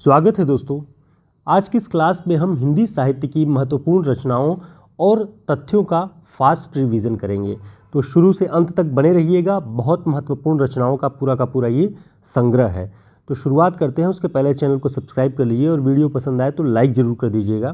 स्वागत है दोस्तों। आज की इस क्लास में हम हिंदी साहित्य की महत्वपूर्ण रचनाओं और तथ्यों का फास्ट रिवीजन करेंगे। तो शुरू से अंत तक बने रहिएगा। बहुत महत्वपूर्ण रचनाओं का पूरा ये संग्रह है। तो शुरुआत करते हैं। उसके पहले चैनल को सब्सक्राइब कर लीजिए और वीडियो पसंद आए तो लाइक ज़रूर कर दीजिएगा।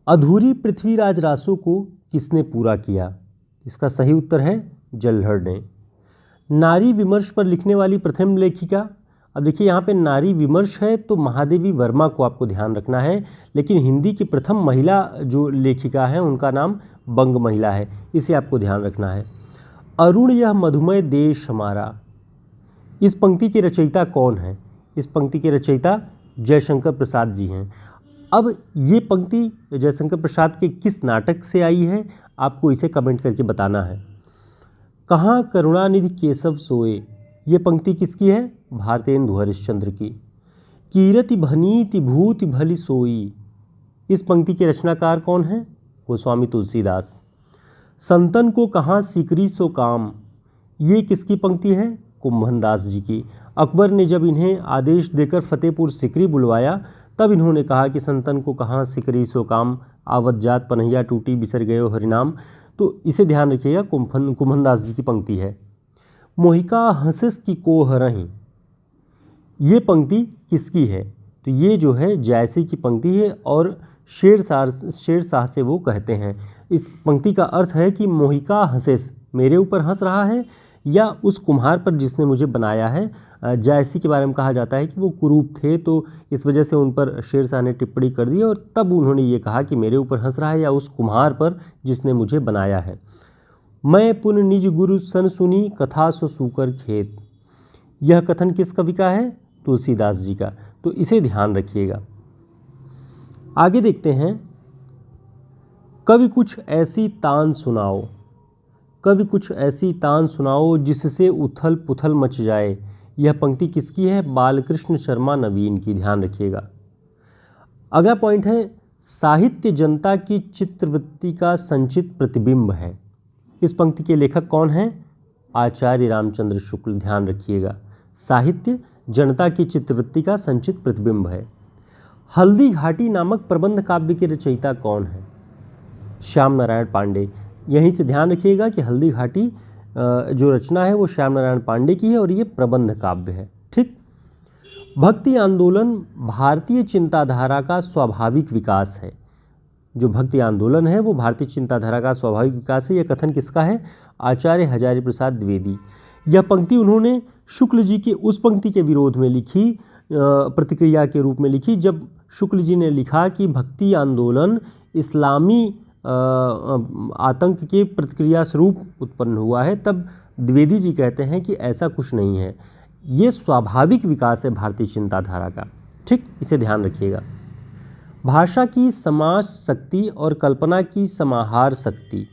अधूरी पृथ्वीराज रासों को किसने पूरा किया? इसका सही उत्तर है जल्हड़ ने। नारी विमर्श पर लिखने वाली प्रथम लेखिका, अब देखिए यहाँ पे नारी विमर्श है तो महादेवी वर्मा को आपको ध्यान रखना है, लेकिन हिंदी की प्रथम महिला जो लेखिका है उनका नाम बंग महिला है, इसे आपको ध्यान रखना है। अरुण यह मधुमय देश हमारा, इस पंक्ति के रचयिता कौन है? इस पंक्ति के रचयिता जयशंकर प्रसाद जी हैं। अब ये पंक्ति जयशंकर प्रसाद के किस नाटक से आई है, आपको इसे कमेंट करके बताना है। कहाँ करुणानिधि केशव सोए, ये पंक्ति किसकी है? भारतेंदु हरिश्चंद्र की। कीरति भनीति भूति भली सोई, इस पंक्ति के रचनाकार कौन है? गोस्वामी तुलसीदास। संतन को कहाँ सिकरी सो काम, ये किसकी पंक्ति है? कुंभनदास जी की। अकबर ने जब इन्हें आदेश देकर फतेहपुर सिकरी बुलवाया तब इन्होंने कहा कि संतन को कहाँ सिकरी सो काम, आवत जात पनहिया टूटी बिसर गयो हरिनाम। तो इसे ध्यान रखिएगा, कुंभनदास जी की पंक्ति है। मोहिका हंसिस की को हरहीं, ये पंक्ति किसकी है? तो ये जो है जायसी की पंक्ति है और शेर शाह से वो कहते हैं। इस पंक्ति का अर्थ है कि मोहिका हंसिस, मेरे ऊपर हंस रहा है या उस कुम्हार पर जिसने मुझे बनाया है। जायसी के बारे में कहा जाता है कि वो कुरूप थे, तो इस वजह से उन पर शेर शाह ने टिप्पणी कर दी और तब उन्होंने ये कहा कि मेरे ऊपर हंस रहा है या उस कुम्हार पर जिसने मुझे बनाया है। मैं पुन निज गुरु सन सुनी कथा सो सूकर खेत, यह कथन किस कवि का है? तुलसीदास जी का। तो इसे ध्यान रखिएगा। आगे देखते हैं। कभी कुछ ऐसी तान सुनाओ, कभी कुछ ऐसी तान सुनाओ जिससे उथल पुथल मच जाए, यह पंक्ति किसकी है? बालकृष्ण शर्मा नवीन की। ध्यान रखिएगा। अगला पॉइंट है, साहित्य जनता की चित्रवृत्ति का संचित प्रतिबिंब है, इस पंक्ति के लेखक कौन हैं? आचार्य रामचंद्र शुक्ल। ध्यान रखिएगा, साहित्य जनता की चित्रवृत्ति का संचित प्रतिबिंब है। हल्दी घाटी नामक प्रबंध काव्य के रचयिता कौन है? श्याम नारायण पांडे। यहीं से ध्यान रखिएगा कि हल्दी घाटी जो रचना है वो श्याम नारायण पांडे की है और ये प्रबंध काव्य है। ठीक। भक्ति आंदोलन भारतीय चिंताधारा का स्वाभाविक विकास है, जो भक्ति आंदोलन है वो भारतीय चिंताधारा का स्वाभाविक विकास है, यह कथन किसका है? आचार्य हजारी प्रसाद द्विवेदी। यह पंक्ति उन्होंने शुक्ल जी के उस पंक्ति के विरोध में लिखी, प्रतिक्रिया के रूप में लिखी, जब शुक्ल जी ने लिखा कि भक्ति आंदोलन इस्लामी आतंक के प्रतिक्रिया स्वरूप उत्पन्न हुआ है, तब द्विवेदी जी कहते हैं कि ऐसा कुछ नहीं है, ये स्वाभाविक विकास है भारतीय चिंताधारा का। ठीक, इसे ध्यान रखिएगा। भाषा की समास शक्ति और कल्पना की समाहार शक्ति,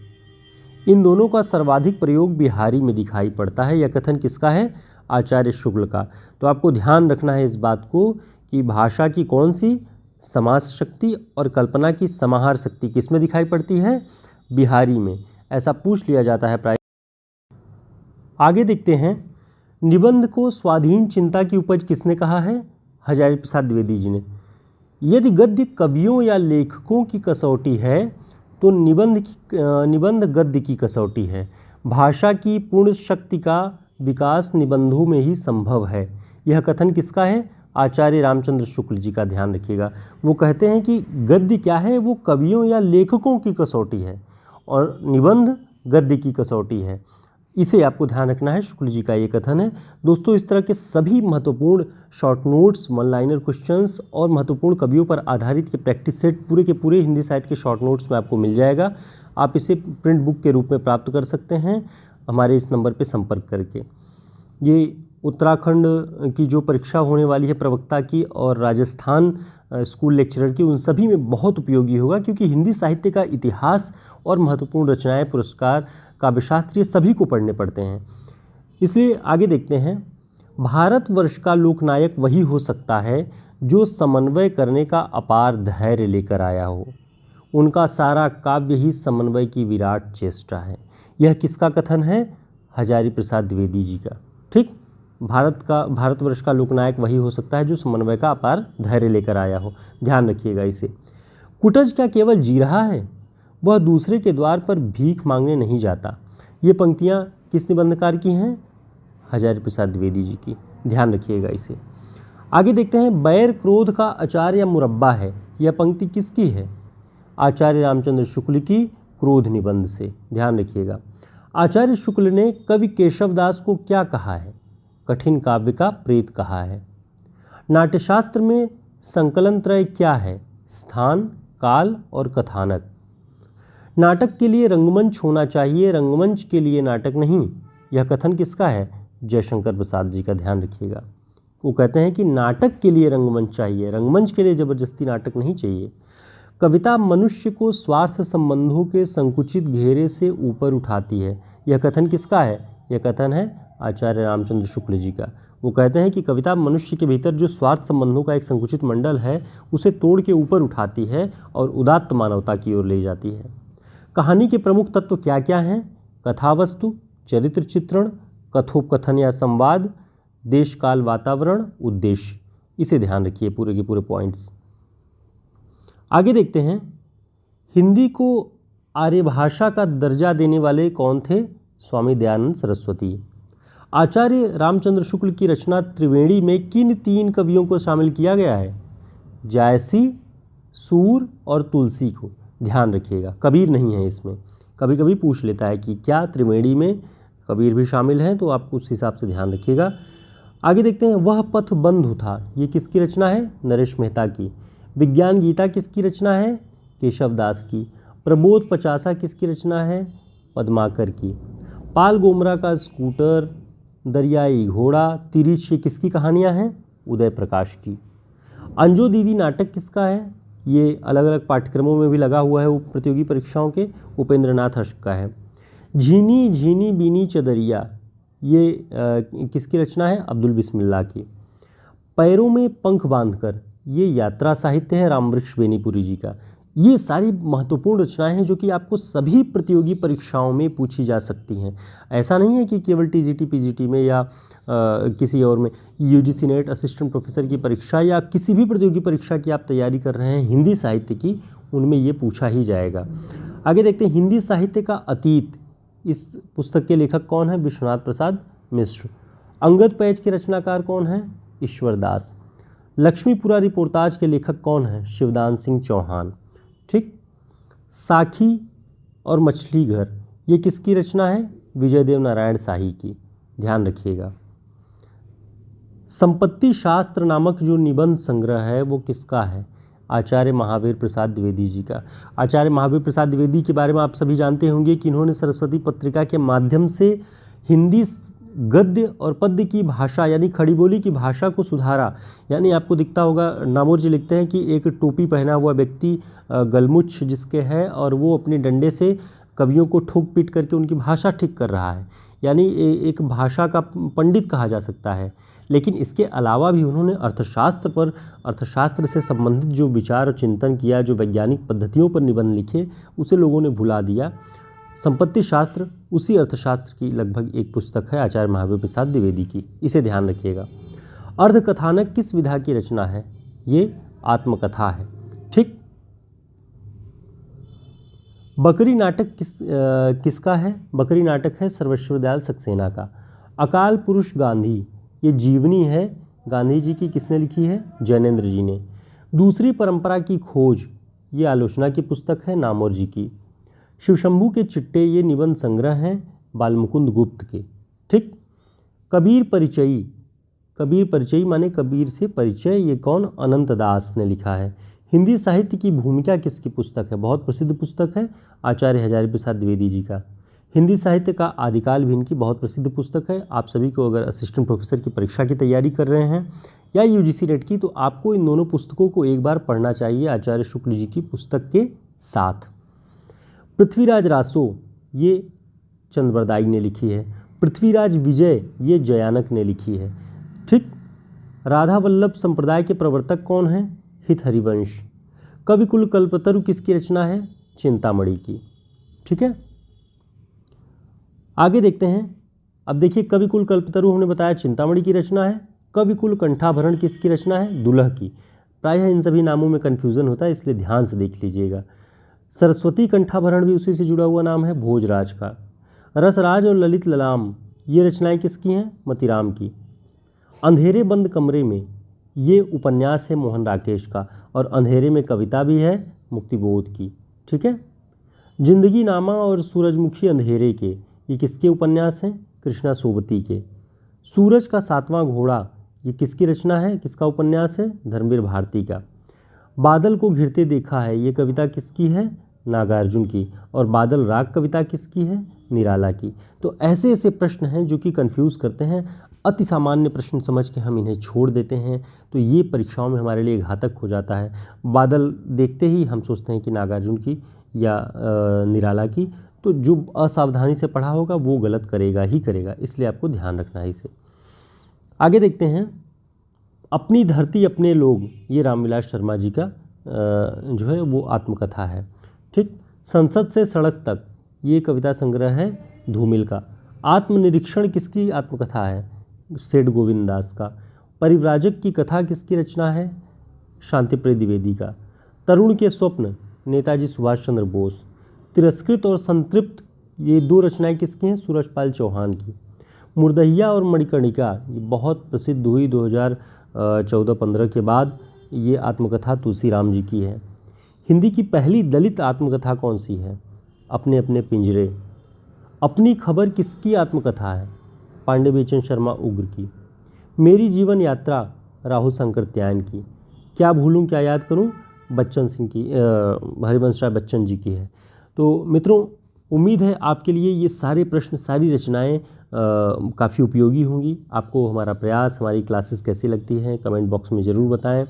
इन दोनों का सर्वाधिक प्रयोग बिहारी में दिखाई पड़ता है, यह कथन किसका है? आचार्य शुक्ल का। तो आपको ध्यान रखना है इस बात को कि भाषा की कौन सी समास शक्ति और कल्पना की समाहार शक्ति किस में दिखाई पड़ती है? बिहारी में। ऐसा पूछ लिया जाता है प्राय। आगे देखते हैं। निबंध को स्वाधीन चिंता की उपज किसने कहा है? हजारी प्रसाद द्विवेदी जी ने। यदि गद्य कवियों या लेखकों की कसौटी है तो निबंध गद्य की कसौटी है। भाषा की पूर्ण शक्ति का विकास निबंधों में ही संभव है, यह कथन किसका है? आचार्य रामचंद्र शुक्ल जी का। ध्यान रखिएगा, वो कहते हैं कि गद्य क्या है? वो कवियों या लेखकों की कसौटी है और निबंध गद्य की कसौटी है, इसे आपको ध्यान रखना है। शुक्ल जी का ये कथन है। दोस्तों, इस तरह के सभी महत्वपूर्ण short notes, one liner questions और महत्वपूर्ण कवियों पर आधारित के प्रैक्टिस सेट पूरे के पूरे हिंदी साहित्य के शॉर्ट नोट्स में आपको मिल जाएगा। आप इसे प्रिंट बुक के रूप में प्राप्त कर सकते हैं हमारे इस नंबर पर संपर्क करके। ये उत्तराखंड की जो परीक्षा होने वाली है प्रवक्ता की और राजस्थान स्कूल लेक्चरर की, उन सभी में बहुत उपयोगी होगा, क्योंकि हिंदी साहित्य का इतिहास और महत्वपूर्ण रचनाएं, पुरस्कार, काव्यशास्त्र, ये सभी को पढ़ने पड़ते हैं। इसलिए आगे देखते हैं। भारतवर्ष का लोकनायक वही हो सकता है जो समन्वय करने का अपार धैर्य लेकर आया हो, उनका सारा काव्य ही समन्वय की विराट चेष्टा है, यह किसका कथन है? हजारी प्रसाद द्विवेदी जी का। ठीक, भारतवर्ष का लोकनायक वही हो सकता है जो समन्वय का अपार धैर्य लेकर आया हो। ध्यान रखिएगा इसे। कुटज क्या केवल जी रहा है, वह दूसरे के द्वार पर भीख मांगने नहीं जाता। ये पंक्तियाँ किस निबंधकार की हैं? हजारी प्रसाद द्विवेदी जी की। ध्यान रखिएगा इसे। आगे देखते हैं, बैर क्रोध का अचार या मुरब्बा है। यह पंक्ति किसकी है? आचार्य रामचंद्र शुक्ल की क्रोध निबंध से। ध्यान रखिएगा। आचार्य शुक्ल ने कवि केशवदास को क्या कहा है? कठिन काव्य का प्रेत कहा है। नाट्यशास्त्र में संकलन त्रय क्या है? स्थान, काल और कथानक। नाटक के लिए रंगमंच होना चाहिए, रंगमंच के लिए नाटक नहीं। यह कथन किसका है? जयशंकर प्रसाद जी का। ध्यान रखिएगा। वो कहते हैं कि नाटक के लिए रंगमंच चाहिए, रंगमंच के लिए जबरदस्ती नाटक नहीं चाहिए। कविता मनुष्य को स्वार्थ संबंधों के संकुचित घेरे से ऊपर उठाती है। यह कथन किसका है? यह कथन है आचार्य रामचंद्र शुक्ल जी का। वो कहते हैं कि कविता मनुष्य के भीतर जो स्वार्थ संबंधों का एक संकुचित मंडल है उसे तोड़ के ऊपर उठाती है और उदात्त मानवता की ओर ले जाती है। कहानी के प्रमुख तत्व क्या क्या हैं? कथावस्तु, चरित्र चित्रण, कथोपकथन या संवाद, देश काल वातावरण, उद्देश्य। इसे ध्यान रखिए, पूरे के पूरे पॉइंट्स। आगे देखते हैं, हिंदी को आर्यभाषा का दर्जा देने वाले कौन थे? स्वामी दयानंद सरस्वती। आचार्य रामचंद्र शुक्ल की रचना त्रिवेणी में किन तीन कवियों को शामिल किया गया है? जायसी, सूर और तुलसी को। ध्यान रखिएगा, कबीर नहीं है इसमें। कभी कभी पूछ लेता है कि क्या त्रिवेणी में कबीर भी शामिल हैं, तो आप उस हिसाब से ध्यान रखिएगा। आगे देखते हैं, वह पथ बंधु था। ये किसकी रचना है? नरेश मेहता की। विज्ञान गीता किसकी रचना है? केशवदास की। प्रबोध पचासा किसकी रचना है? पद्माकर की। पाल गोमरा का स्कूटर, दरियाई घोड़ा, तिरिच, ये किसकी कहानियाँ हैं? उदय प्रकाश की। अंजो दीदी नाटक किसका है? ये अलग अलग पाठ्यक्रमों में भी लगा हुआ है प्रतियोगी परीक्षाओं के। उपेंद्र नाथ अश्क का है। झीनी झीनी बीनी चदरिया, ये किसकी रचना है? अब्दुल बिस्मिल्लाह की। पैरों में पंख बांधकर, ये यात्रा साहित्य है रामवृक्ष बेनीपुरी जी का। ये सारी महत्वपूर्ण रचनाएं हैं जो कि आपको सभी प्रतियोगी परीक्षाओं में पूछी जा सकती हैं। ऐसा नहीं है कि केवल टीजीटी पीजीटी में या किसी और में। यूजीसी नेट असिस्टेंट प्रोफेसर की परीक्षा या किसी भी प्रतियोगी परीक्षा की आप तैयारी कर रहे हैं हिंदी साहित्य की, उनमें ये पूछा ही जाएगा। आगे देखते हैं, हिंदी साहित्य का अतीत, इस पुस्तक के लेखक कौन है? विश्वनाथ प्रसाद मिश्र। अंगद पैच के रचनाकार कौन है? ईश्वर दास। लक्ष्मीपुरा रिपोर्टाज के लेखक कौन हैं? शिवदान सिंह चौहान। ठीक। साखी और मछली घर, ये किसकी रचना है? विजयदेव नारायण शाही की। ध्यान रखिएगा। संपत्ति शास्त्र नामक जो निबंध संग्रह है वो किसका है? आचार्य महावीर प्रसाद द्विवेदी जी का। आचार्य महावीर प्रसाद द्विवेदी के बारे में आप सभी जानते होंगे कि इन्होंने सरस्वती पत्रिका के माध्यम से हिंदी गद्य और पद्य की भाषा यानी खड़ी बोली की भाषा को सुधारा। यानी आपको दिखता होगा, नामोर जी लिखते हैं कि एक टोपी पहना हुआ व्यक्ति गलमुछ जिसके है और वो अपने डंडे से कवियों को ठोक पीट करके उनकी भाषा ठीक कर रहा है। यानी एक भाषा का पंडित कहा जा सकता है। लेकिन इसके अलावा भी उन्होंने अर्थशास्त्र से संबंधित जो विचार और चिंतन किया, जो वैज्ञानिक पद्धतियों पर निबंध लिखे, उसे लोगों ने भुला दिया। संपत्ति शास्त्र उसी अर्थशास्त्र की लगभग एक पुस्तक है आचार्य महावीर प्रसाद द्विवेदी की। इसे ध्यान रखिएगा। अर्धकथानक किस विधा की रचना है? ये आत्मकथा है। ठीक। बकरी नाटक किसका है? बकरी नाटक है सर्वेश्वर दयाल सक्सेना का। अकाल पुरुष गांधी, ये जीवनी है गांधी जी की। किसने लिखी है? जैनेन्द्र जी ने। दूसरी परंपरा की खोज, ये आलोचना की पुस्तक है नामोर जी की। शिवशंभू के चिट्टे, ये निबंध संग्रह हैं बालमुकुंद गुप्त के। ठीक। कबीर परिचयी, कबीर परिचयी माने कबीर से परिचय, ये कौन? अनंत दास ने लिखा है। हिंदी साहित्य की भूमिका किसकी पुस्तक है? बहुत प्रसिद्ध पुस्तक है आचार्य हजारी प्रसाद द्विवेदी जी का। हिंदी साहित्य का आदिकाल भी इनकी बहुत प्रसिद्ध पुस्तक है। आप सभी को अगर असिस्टेंट प्रोफेसर की परीक्षा की तैयारी कर रहे हैं या यूजीसी नेट की, तो आपको इन दोनों पुस्तकों को एक बार पढ़ना चाहिए आचार्य शुक्ल जी की पुस्तक के साथ। पृथ्वीराज रासो, ये चंद्रबरदाई ने लिखी है। पृथ्वीराज विजय, ये जयानक ने लिखी है। ठीक। राधा वल्लभ संप्रदाय के प्रवर्तक कौन हैं? हित हरिवंश। कविकुल कल्पतरु किसकी रचना है? चिंतामणि की। ठीक है। आगे देखते हैं, अब देखिए कविकुल कल्पतरु हमने बताया चिंतामणि की रचना है। कविकुल कंठाभरण किसकी रचना है? दुलह की। प्रायः इन सभी नामों में कन्फ्यूज़न होता है, इसलिए ध्यान से देख लीजिएगा। सरस्वती कंठाभरण भी उसी से जुड़ा हुआ नाम है, भोजराज का। रसराज और ललित ललाम ये रचनाएं किसकी हैं? मतीराम की। अंधेरे बंद कमरे में ये उपन्यास है मोहन राकेश का, और अंधेरे में कविता भी है मुक्तिबोध की। ठीक है। जिंदगी नामा और सूरजमुखी अंधेरे के ये किसके उपन्यास हैं? कृष्णा सोबती के। सूरज का सातवां घोड़ा ये किसकी रचना है, किसका उपन्यास है? धर्मवीर भारती का। बादल को घिरते देखा है ये कविता किसकी है? नागार्जुन की। और बादल राग कविता किसकी है? निराला की। तो ऐसे ऐसे प्रश्न हैं जो कि कंफ्यूज करते हैं, अति सामान्य प्रश्न समझ के हम इन्हें छोड़ देते हैं, तो ये परीक्षाओं में हमारे लिए घातक हो जाता है। बादल देखते ही हम सोचते हैं कि नागार्जुन की या निराला की, तो जो असावधानी से पढ़ा होगा वो गलत करेगा ही करेगा, इसलिए आपको ध्यान रखना है इसे। आगे देखते हैं, अपनी धरती अपने लोग ये रामविलास शर्मा जी का जो है वो आत्मकथा है। ठीक। संसद से सड़क तक ये कविता संग्रह है धूमिल का। आत्मनिरीक्षण किसकी आत्मकथा है? सेठ गोविंद दास का। परिव्राजक की कथा किसकी रचना है? शांतिप्रिय द्विवेदी का। तरुण के स्वप्न नेताजी सुभाष चंद्र बोस। तिरस्कृत और संतृप्त ये दो रचनाएं किसकी हैं? सूरजपाल चौहान की। मुर्दहिया और मणिकर्णिका ये बहुत प्रसिद्ध हुई 2014-15 के बाद, ये आत्मकथा तुलसीराम जी की है। हिंदी की पहली दलित आत्मकथा कौन सी है? अपने अपने पिंजरे। अपनी खबर किसकी आत्मकथा है? पांडे बेचन शर्मा उग्र की। मेरी जीवन यात्रा राहुल शंकर त्यान की। क्या भूलूं क्या याद करूं बच्चन सिंह की, हरिवंश राय बच्चन जी की है। तो मित्रों, उम्मीद है आपके लिए ये सारे प्रश्न, सारी रचनाएं काफ़ी उपयोगी होंगी। आपको हमारा प्रयास, हमारी क्लासेस कैसी लगती हैं कमेंट बॉक्स में ज़रूर बताएं।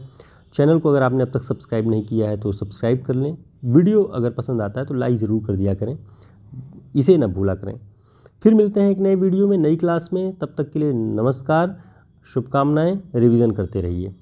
चैनल को अगर आपने अब तक सब्सक्राइब नहीं किया है तो सब्सक्राइब कर लें। वीडियो अगर पसंद आता है तो लाइक ज़रूर कर दिया करें, इसे न भूला करें। फिर मिलते हैं एक नए वीडियो में, नई क्लास में। तब तक के लिए नमस्कार, शुभकामनाएं। रिवीजन करते रहिए।